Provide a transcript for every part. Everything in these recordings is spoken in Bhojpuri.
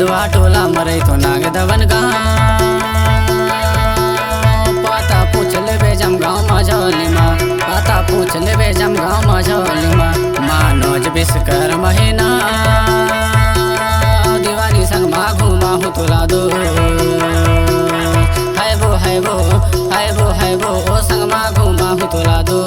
जदवा टोला मरे तो नाग दवन गाँव पाता पूछ ले जम गाँव मझौली माँ पाता पूछ ले जम गाँव मझौली माँ मानोज विश्वकर महीना दीवानी संग माँ घूमा हूँ तुला दो है वो ओ संग माँ घूमा हूँ तुला दो।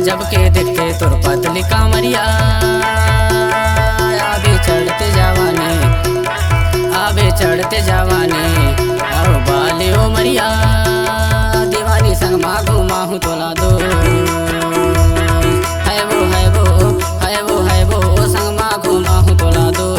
जब के देखते तुर पतली कामरिया आबे चढ़ते जवानी अब बाले ओ मरिया दीवानी संग माँ घूमा हूँ तोला दो है वो संग माँ घूमा हूँ तोला दो।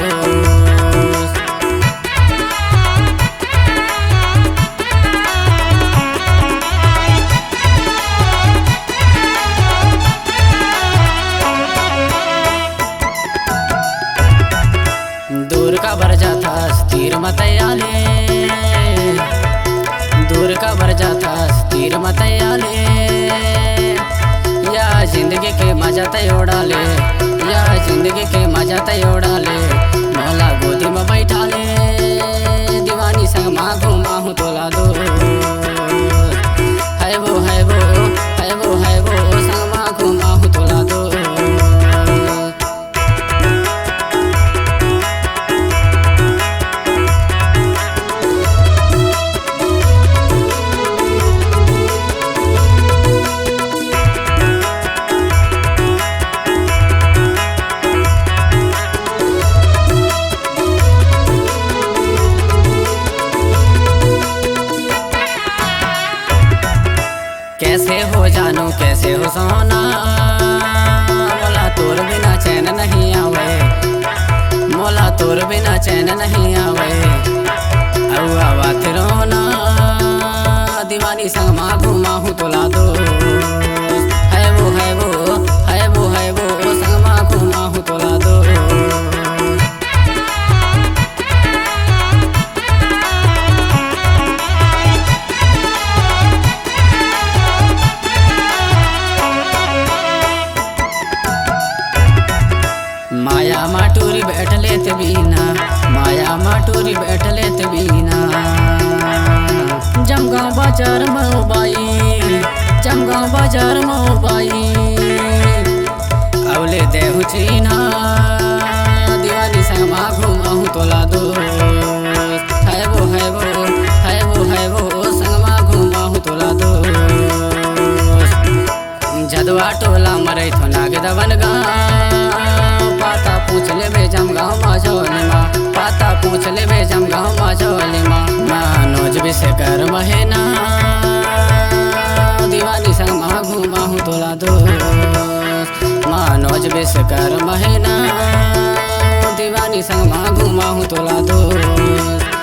दूर का बर जाता तीर मतयाले दूर का बर जाता तीर मतयाले या जिंदगी के मजा तयोड़ा ले या जिंदगी के मजा तयोड़ा ले मौला गोदी में बैठा ले दीवानी संग माँ घूमा हूँ तोला दो है वो संग माँ घूमा हूँ तोला दो। कैसे हो जानो कैसे हो सोना मोला तोर बिना चैन नहीं आवे मोला तोर बिना चैन नहीं आवे आवा रोना दीवानी संग माँ घूमा हूँ तोला दो है वो संग माँ घूमा हूँ तोला दो। माया माटूरी बैठ लेते बीना माया माटूरी बैठ लेते बीना जमगांव बाजार में बाई जमगांव बाजार में बाई अवले देहु चीना दीवानी संग माँ घूमा हूँ तोला दो है वो संग माँ घूमा हूँ तोला दो। जदवा टोला मरे तो नाग दवन गाँव पाता पूछ ले जम गाँव मझौली माँ पाता पूछ ले जम गाँव मझौली माँ मानोज विश्वकर महीना दीवानी संग माँ घूमा हूँ तोला दो मानोज विश्वकर महीना दीवानी संग माँ घूमा हूँ तोला दो।